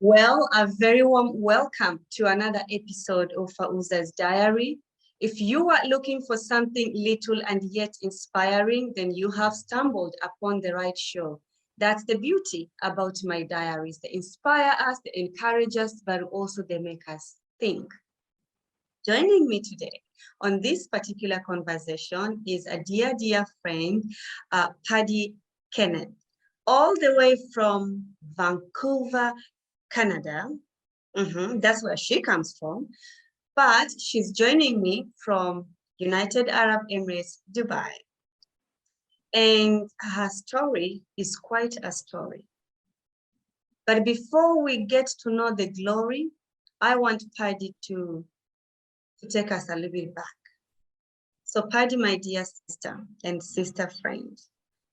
Well, a very warm welcome to another episode of Fauza's Diary. If you are looking for something little and yet inspiring, then you have stumbled upon the right show. That's the beauty about my diaries. They inspire us, they encourage us, but also they make us think. Joining me today on this particular conversation is a dear friend, Paddy Kenneth, all the way from Vancouver, Canada. That's where she comes from. But she's joining me from United Arab Emirates, Dubai. And her story is quite a story. But before we get to know the glory, I want Paddy to take us a little bit back. So Paddy, my dear sister and sister friend,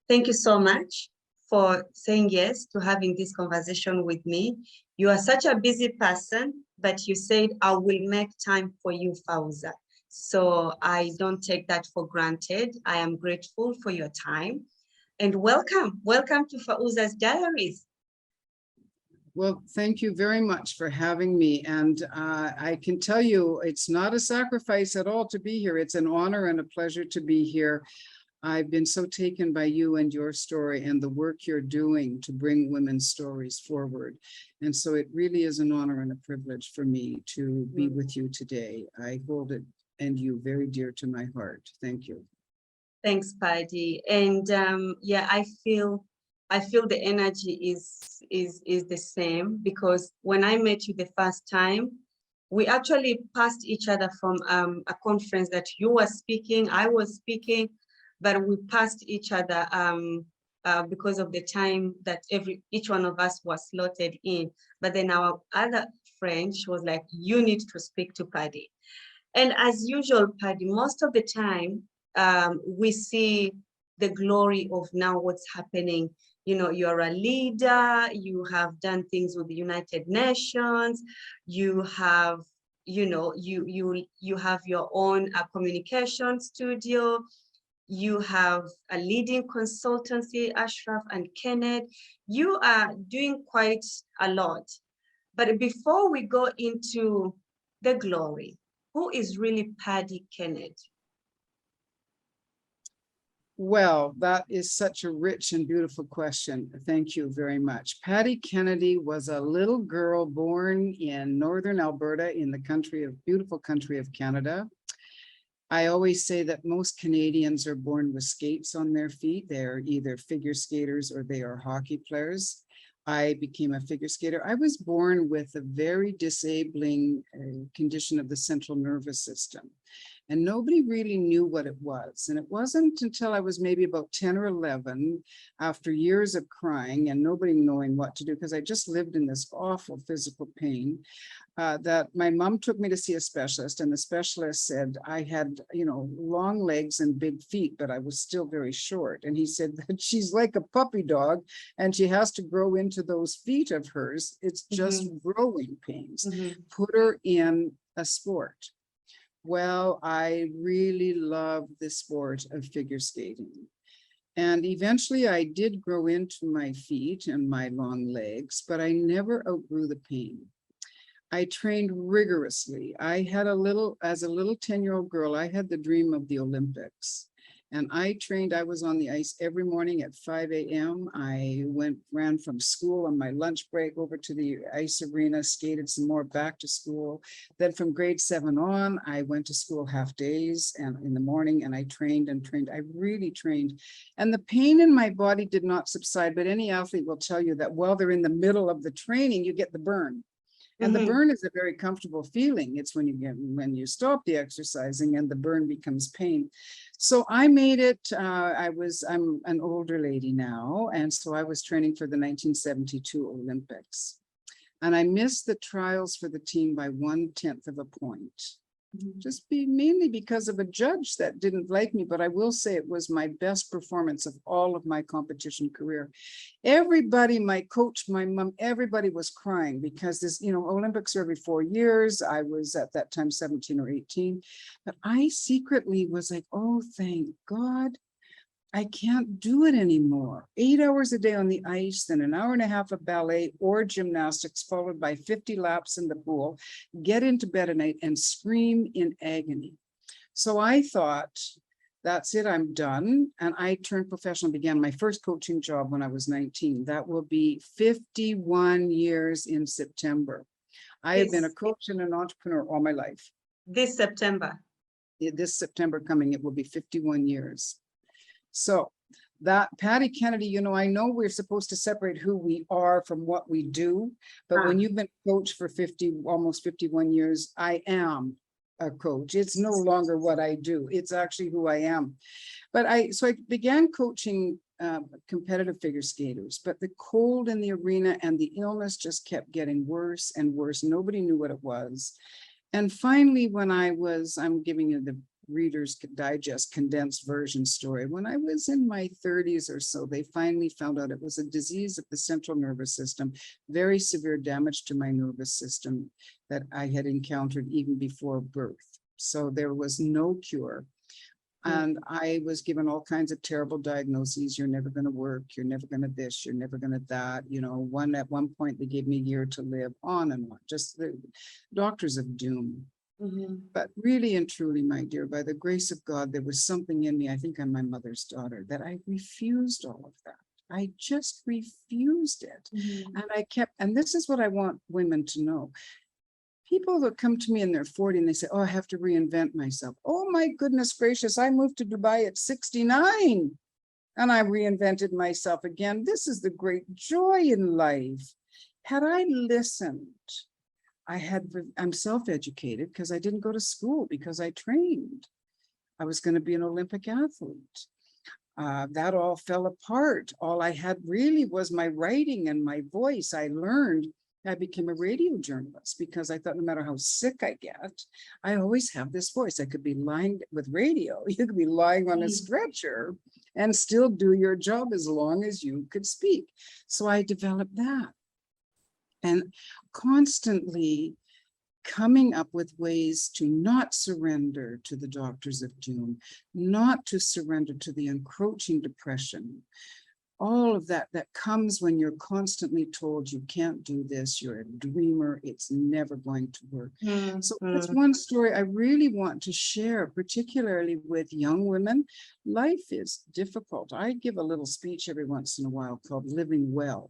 thank you so much for saying yes to having this conversation with me. You are such a busy person, but you said, I will make time for you, Fauza. So I don't take that for granted. I am grateful for your time. And welcome to Fauza's Diaries. Well, thank you very much for having me. And I can tell you, it's not a sacrifice at all to be here. It's an honor and a pleasure to be here. I've been so taken by you and your story and the work you're doing to bring women's stories forward. And so it really is an honor and a privilege for me to be with you today. I hold it and you very dear to my heart. Thank you. Thanks, Paddy. And yeah, I feel the energy is the same, because when I met you the first time, we actually passed each other from a conference that you were speaking, I was speaking, but we passed each other because of the time that each one of us was slotted in. But then our other friend, she was like, you need to speak to Paddy. And as usual, Paddy, most of the time, we see the glory of now what's happening. You know, you're a leader, you have done things with the United Nations, you have, you know, you have your own communication studio, you have a leading consultancy, Ashraf and Kenneth. You are doing quite a lot. But before we go into the glory, who is really Paddy Kenneth? Well, that is such a rich and beautiful question. Thank you very much. Paddy Kennedy was a little girl born in northern Alberta in the beautiful country of Canada. I always say that most Canadians are born with skates on their feet. They're either figure skaters or they are hockey players. I became a figure skater. I was born with a very disabling condition of the central nervous system. And nobody really knew what it was. And it wasn't until I was maybe about 10 or 11, after years of crying and nobody knowing what to do, because I just lived in this awful physical pain, that my mom took me to see a specialist. And the specialist said I had, you know, long legs and big feet, but I was still very short. And he said that she's like a puppy dog and she has to grow into those feet of hers. It's just growing pains. Put her in a sport. Well, I really loved the sport of figure skating. And eventually I did grow into my feet and my long legs, but I never outgrew the pain. I trained rigorously. I had as a little 10-year-old girl, I had the dream of the Olympics. And I was on the ice every morning at 5 a.m. I ran from school on my lunch break over to the ice arena, skated some more, back to school. Then from grade 7 on, I went to school half days and in the morning, and I trained and trained. I really trained. And the pain in my body did not subside, but any athlete will tell you that while they're in the middle of the training, you get the burn. And the burn is a very comfortable feeling. It's when you stop the exercising and the burn becomes pain. So I made it, I'm an older lady now. And so I was training for the 1972 Olympics. And I missed the trials for the team by 1/10 of a point. Just mainly because of a judge that didn't like me, but I will say it was my best performance of all of my competition career. Everybody, my coach, my mom, everybody was crying because this, you know, Olympics are every 4 years. I was at that time 17 or 18, but I secretly was like, oh, thank God. I can't do it anymore. 8 hours a day on the ice, then an hour and a half of ballet or gymnastics, followed by 50 laps in the pool, get into bed at night and scream in agony. So I thought, that's it, I'm done. And I turned professional, began my first coaching job when I was 19. That will be 51 years in September. I have been a coach and an entrepreneur all my life. This September. This September coming, it will be 51 years. So that PADDY Kennedy, you know, I know we're supposed to separate who we are from what we do, but when you've been a coach for almost 51 years, I am a coach. It's no longer what I do. It's actually who I am. So I began coaching competitive figure skaters, but the cold in the arena and the illness just kept getting worse and worse. Nobody knew what it was. And finally, when I'm giving you the Reader's Digest condensed version story. When I was in my 30s or so, they finally found out it was a disease of the central nervous system, very severe damage to my nervous system that I had encountered even before birth. So there was no cure. And I was given all kinds of terrible diagnoses. You're never going to work. You're never going to this. You're never going to that. You know, at one point, they gave me a year to live, on and on. Just the doctors of doom. But really and truly, my dear, by the grace of God, there was something in me. I think I'm my mother's daughter, that I refused all of that. I just refused it. And this is what I want women to know. People that come to me in their 40 and they say, oh, I have to reinvent myself. Oh, my goodness gracious, I moved to Dubai at 69 and I reinvented myself again. This is the great joy in life. Had I listened, I'm self-educated because I didn't go to school, because I trained. I was going to be an Olympic athlete. That all fell apart. All I had really was my writing and my voice. I became a radio journalist because I thought no matter how sick I get, I always have this voice. I could be lying with radio. You could be lying on a stretcher and still do your job as long as you could speak. So I developed that. And constantly coming up with ways to not surrender to the doctors of doom, not to surrender to the encroaching depression, all of that comes when you're constantly told you can't do this, you're a dreamer, it's never going to work. So that's one story I really want to share, particularly with young women. Life is difficult. I give a little speech every once in a while called Living Well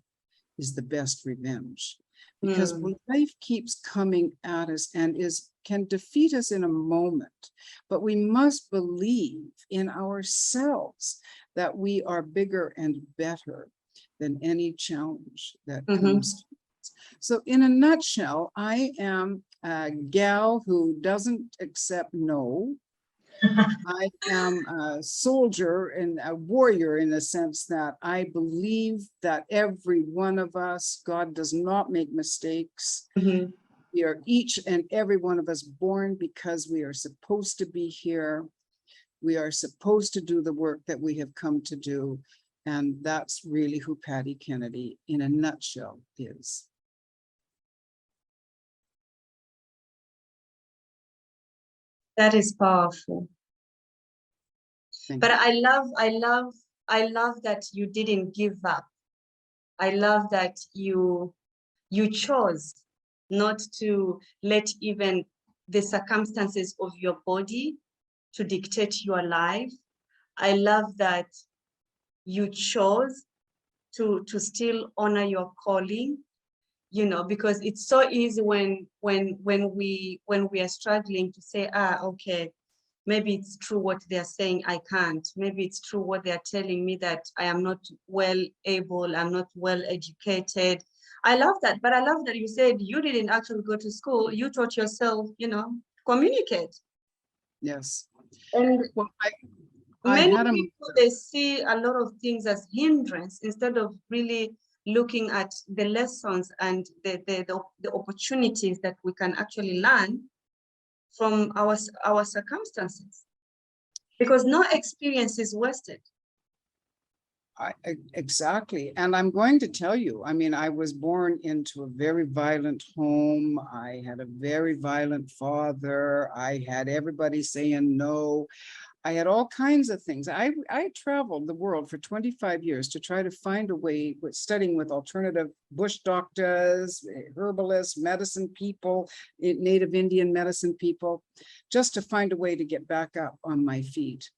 is the Best Revenge. Because life keeps coming at us and can defeat us in a moment, but we must believe in ourselves that we are bigger and better than any challenge that comes to us. So in a nutshell, I am a gal who doesn't accept no. I am a soldier and a warrior in the sense that I believe that every one of us, God does not make mistakes. We are each and every one of us born because we are supposed to be here. We are supposed to do the work that we have come to do. And that's really who PADDY Kennedy in a nutshell is. That is powerful. But I love that you didn't give up. I love that you chose not to let even the circumstances of your body to dictate your life. I love that you chose to still honor your calling, you know, because it's so easy when we are struggling to say, okay, maybe it's true what they're saying, I can't. Maybe it's true what they're telling me, that I am not well able, I'm not well educated. I love that, but I love that you said you didn't actually go to school. You taught yourself, you know, communicate. Yes. And well, many people, they see a lot of things as hindrance instead of really looking at the lessons and the opportunities that we can actually learn from our circumstances, because no experience is wasted. Exactly. And I'm going to tell you, I mean, I was born into a very violent home. I had a very violent father. I had everybody saying no. I had all kinds of things. I traveled the world for 25 years to try to find a way with studying with alternative bush doctors, herbalists, medicine people, Native Indian medicine people, just to find a way to get back up on my feet.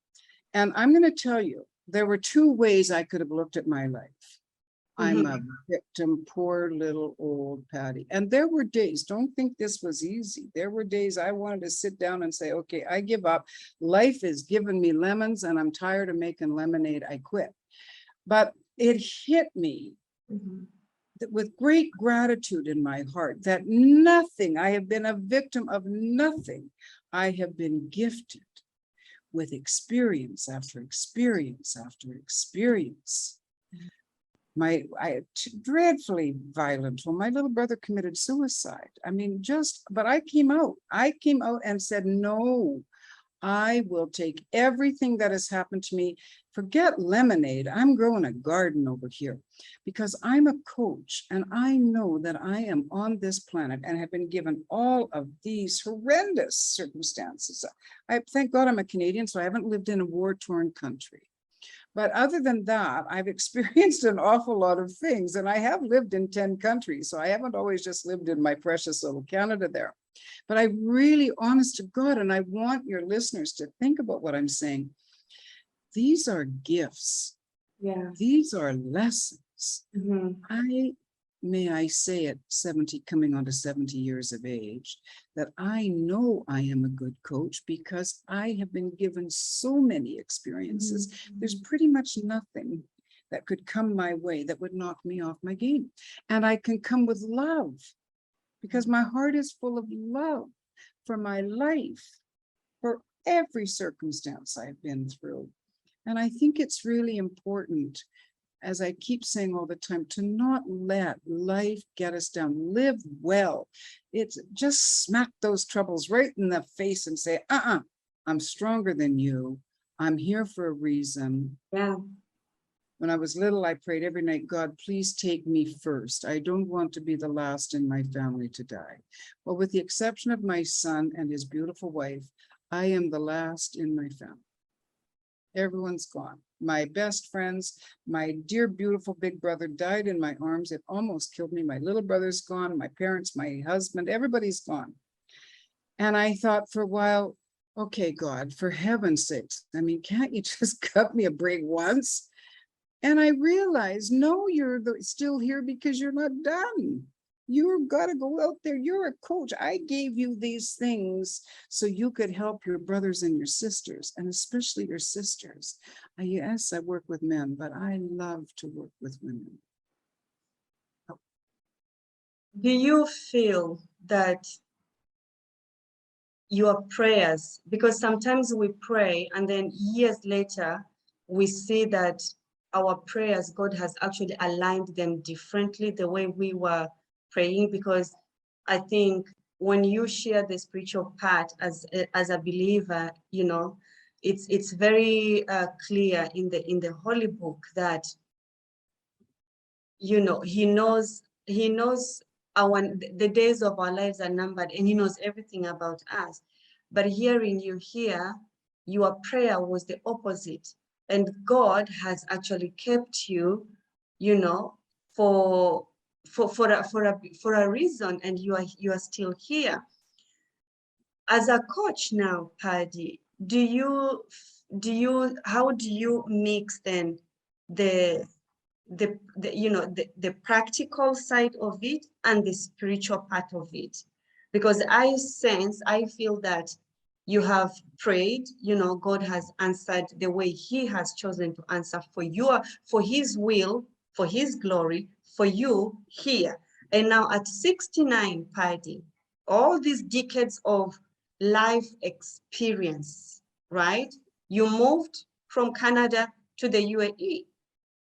And I'm going to tell you, there were two ways I could have looked at my life. I'm a victim, poor little old Patty. And there were days, don't think this was easy. There were days I wanted to sit down and say, okay, I give up. Life is giving me lemons and I'm tired of making lemonade. I quit. But it hit me with great gratitude in my heart that nothing, I have been a victim of nothing. I have been gifted with experience after experience after experience. Dreadfully violent. Well, my little brother committed suicide. I mean, but I came out and said, no, I will take everything that has happened to me. Forget lemonade. I'm growing a garden over here because I'm a coach and I know that I am on this planet and have been given all of these horrendous circumstances. I thank God I'm a Canadian, so I haven't lived in a war-torn country. But other than that, I've experienced an awful lot of things, and I have lived in 10 countries. So I haven't always just lived in my precious little Canada there. But I really, honest to God, and I want your listeners to think about what I'm saying. These are gifts. Yeah. These are lessons. May I say at 70, coming on to 70 years of age, that I know I am a good coach because I have been given so many experiences. There's pretty much nothing that could come my way that would knock me off my game. And I can come with love because my heart is full of love for my life, for every circumstance I've been through. And I think it's really important, as I keep saying all the time, to not let life get us down. Live well. It's just smack those troubles right in the face and say, I'm stronger than you. I'm here for a reason. Yeah. When I was little, I prayed every night, God, please take me first. I don't want to be the last in my family to die. Well, with the exception of my son and his beautiful wife, I am the last in my family. Everyone's gone. My best friends, my dear, beautiful big brother died in my arms. It almost killed me. My little brother's gone. My parents, my husband, everybody's gone. And I thought for a while, okay, God, for heaven's sakes, I mean, can't you just cut me a break once? And I realized, no, you're still here because you're not done. You've got to go out there. You're a coach. I gave you these things so you could help your brothers and your sisters, and especially your sisters. Yes, I work with men, but I love to work with women. Do you feel that your prayers, because sometimes we pray and then years later, we see that our prayers, God has actually aligned them differently the way we were praying? Because I think when you share the spiritual part as a believer, you know, it's very clear in the Holy Book that, you know, he knows the days of our lives are numbered, and he knows everything about us. But hearing you here, your prayer was the opposite, and God has actually kept you, you know, for a reason, and you are still here. As a coach now, Paddy, how do you mix then the practical side of it and the spiritual part of it? Because I feel that you have prayed, you know, God has answered the way he has chosen to answer for his will, for his glory, for you here. And now at 69, Paddy, all these decades of life experience, right? You moved from Canada to the UAE,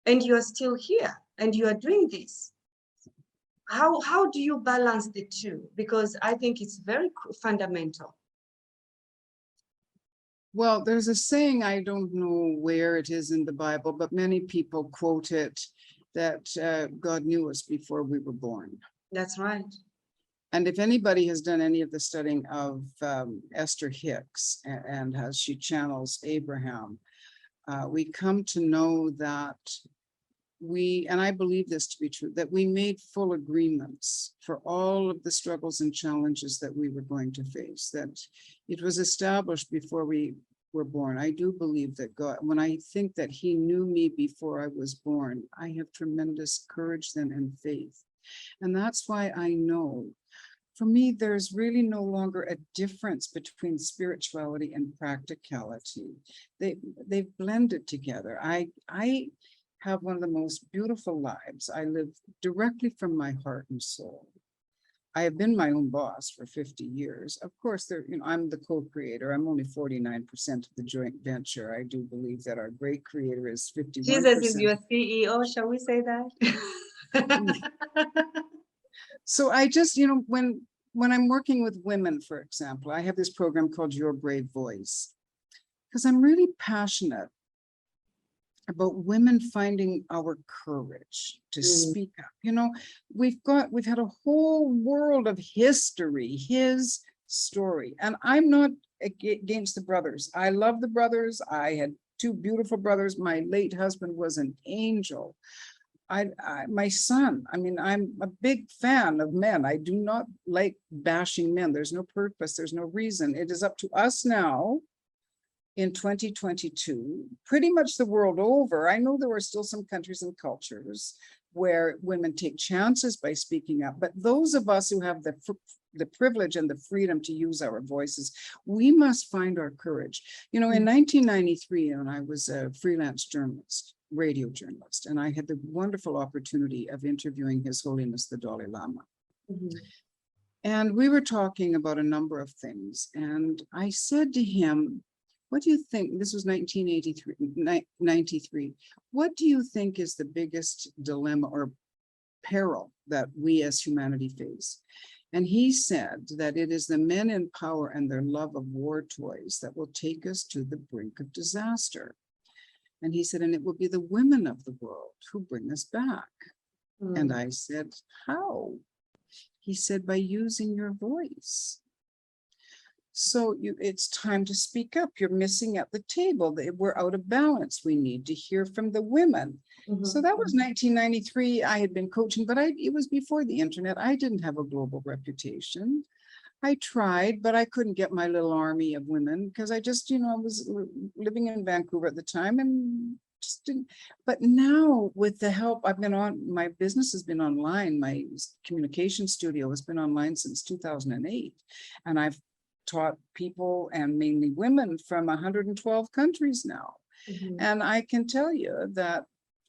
and you are still here and you are doing this. How do you balance the two? Because I think it's very fundamental. Well, there's a saying, I don't know where it is in the Bible, but many people quote it, that God knew us before we were born. That's right. And if anybody has done any of the studying of Esther Hicks and how she channels Abraham, we come to know that and I believe this to be true, that we made full agreements for all of the struggles and challenges that we were going to face, that it was established before we were born. I do believe that God, when I think that he knew me before I was born, I have tremendous courage then and faith. And that's why I know, for me, there's really no longer a difference between spirituality and practicality. They've blended together. I have one of the most beautiful lives. I live directly from my heart and soul. I have been my own boss for 50 years. Of course, I'm the co-creator. I'm only 49% of the joint venture. I do believe that our great creator is 51%. Jesus is your CEO, shall we say that? So I just, when I'm working with women, for example, I have this program called Your Brave Voice, because I'm really passionate about women finding our courage to speak up. We've had a whole world of history, his story, and I'm not against the brothers. I love the brothers. I had two beautiful brothers. My late husband was an angel. My son, I'm a big fan of men. I do not like bashing men. There's no purpose. There's no reason. It is up to us now in 2022, pretty much the world over. I know there are still some countries and cultures where women take chances by speaking up, but those of us who have the privilege and the freedom to use our voices, we must find our courage. In 1993, when I was a freelance journalist, radio journalist, and I had the wonderful opportunity of interviewing His Holiness the Dalai Lama. And we were talking about a number of things. And I said to him, what do you think, this was 1993, what do you think is the biggest dilemma or peril that we as humanity face? And he said that it is the men in power and their love of war toys that will take us to the brink of disaster. And he said, and it will be the women of the world who bring us back. And I said, how? He said, by using your voice. So it's time to speak up. You're missing at the table. We're out of balance. We need to hear from the women. So that was 1993. I had been coaching, but it was before the internet. I didn't have a global reputation. I tried, but I couldn't get my little army of women because I just, I was living in Vancouver at the time and just didn't. But now with the help, my business has been online. My communication studio has been online since 2008. And I've taught people, and mainly women, from 112 countries now. And I can tell you that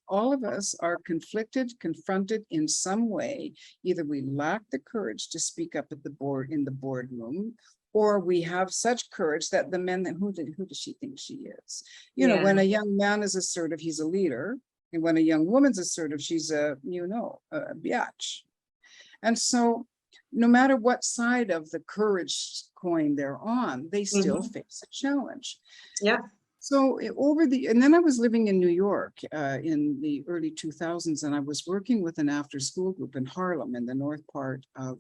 all of us are confronted in some way. Either we lack the courage to speak up at the board, in the boardroom, or we have such courage that the men, who does she think she is? When a young man is assertive, he's a leader. And when a young woman's assertive, she's a biatch. And so no matter what side of the courage coin they're on, they still face a challenge. Yeah. So and then I was living in New York in the early 2000s, and I was working with an after-school group in Harlem, in the north part of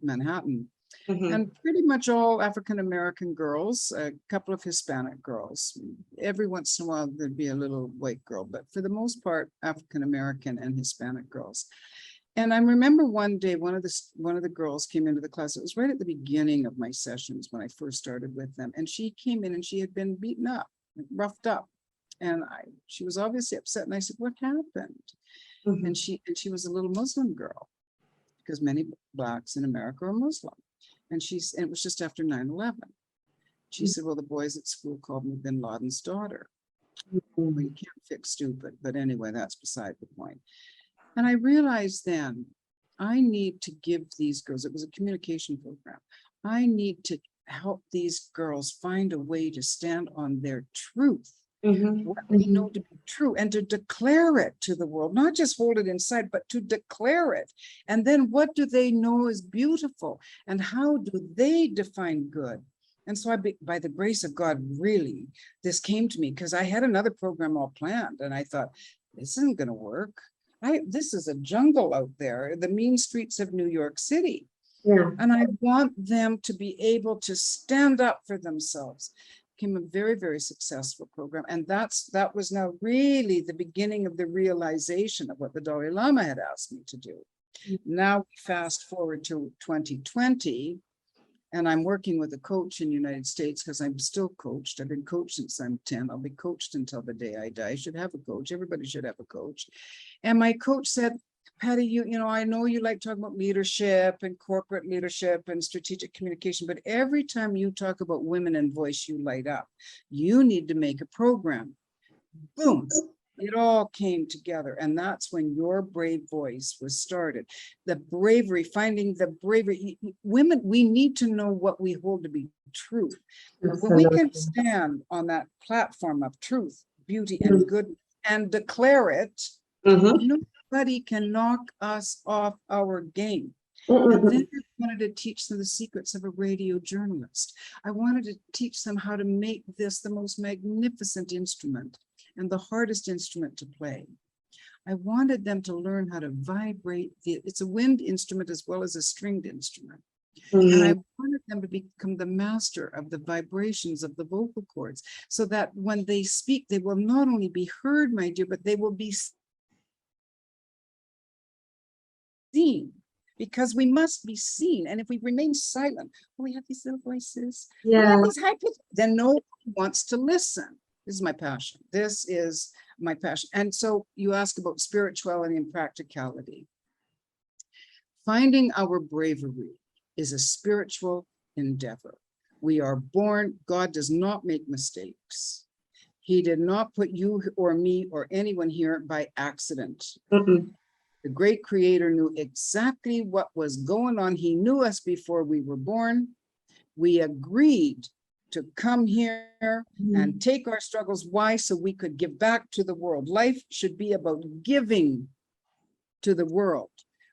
Manhattan. And pretty much all African-American girls, a couple of Hispanic girls. Every once in a while, there'd be a little white girl, but for the most part, African-American and Hispanic girls. And I remember one day, one of the girls came into the class. It was right at the beginning of my sessions when I first started with them. And she came in and she had been beaten up, roughed up. And she was obviously upset. And I said, what happened? And she was a little Muslim girl, because many Blacks in America are Muslim. And it was just after 9/11. She said, well, the boys at school called me Bin Laden's daughter. Well, you can't fix stupid. But anyway, that's beside the point. And I realized then I need to give these girls, it was a communication program, I need to help these girls find a way to stand on their truth, what they know to be true, and to declare it to the world, not just hold it inside, but to declare it. And then what do they know is beautiful? And how do they define good? And so by the grace of God, really, this came to me because I had another program all planned. And I thought, this isn't going to work. This is a jungle out there, the mean streets of New York City. Yeah. And I want them to be able to stand up for themselves. Became a very, very successful program. And that was now really the beginning of the realization of what the Dalai Lama had asked me to do. Now we fast forward to 2020, and I'm working with a coach in the United States because I'm still coached. I've been coached since I'm 10. I'll be coached until the day I die. I should have a coach. Everybody should have a coach. And my coach said, Patty, you know, I know you like talking about leadership and corporate leadership and strategic communication, but every time you talk about women and voice, you light up. You need to make a program. Boom. It all came together. And that's when Your Brave Voice was started. The bravery, finding the bravery. Women, we need to know what we hold to be true. When we can stand on that platform of truth, beauty, and good and declare it, nobody can knock us off our game. And then I wanted to teach them the secrets of a radio journalist. I wanted to teach them how to make this the most magnificent instrument and the hardest instrument to play. I wanted them to learn how to vibrate. It's a wind instrument as well as a stringed instrument. And I wanted them to become the master of the vibrations of the vocal cords, so that when they speak, they will not only be heard, my dear, but they will be seen, because we must be seen. And if we remain silent, we have these little voices, we have these high pitch, then no one wants to listen. This is my passion. This is my passion. And so you ask about spirituality and practicality. Finding our bravery is a spiritual endeavor. We are born, God does not make mistakes. He did not put you or me or anyone here by accident. The great creator knew exactly what was going on. He knew us before we were born. We agreed to come here and take our struggles. Why? So we could give back to the world. Life should be about giving to the world.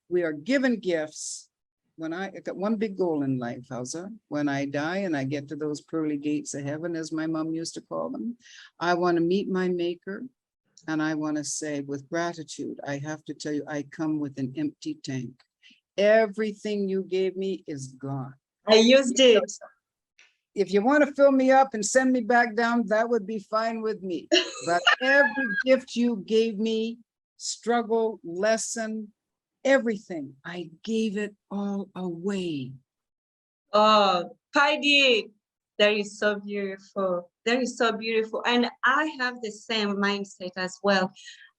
We are given gifts. I got one big goal in life, Fauza. When I die and I get to those pearly gates of heaven, as my mom used to call them, I want to meet my maker. And I want to say with gratitude, I have to tell you, I come with an empty tank. Everything you gave me is gone. I used it. If you want to fill me up and send me back down, that would be fine with me. But every gift you gave me, struggle, lesson, everything, I gave it all away. Oh, PADDY, that is so beautiful. That is so beautiful. And I have the same mindset as well.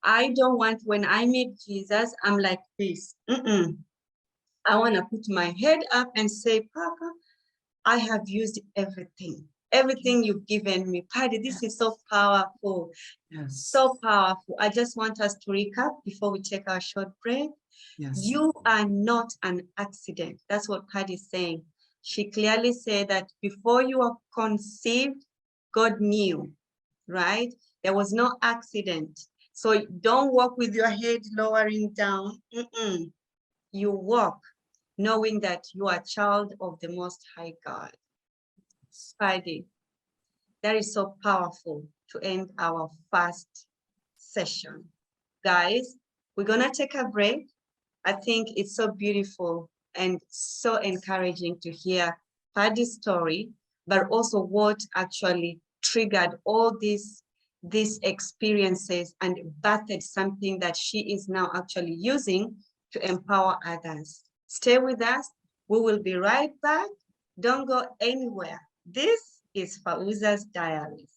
I don't want, when I meet Jesus, I'm like this. I want to put my head up and say, Papa, I have used everything. Everything you've given me. PADDY, this is so powerful. Yes. So powerful. I just want us to recap before we take our short break. Yes. You are not an accident. That's what PADDY is saying. She clearly said that before you were conceived, God knew, right? There was no accident. So don't walk with your head lowering down. You walk knowing that you are a child of the Most High God. PADDY, that is so powerful to end our first session. Guys, we're gonna take a break. I think it's so beautiful and so encouraging to hear PADDY's story, but also what actually triggered all these experiences and birthed something that she is now actually using to empower others. Stay with us. We will be right back. Don't go anywhere. This is Fauza's Diaries.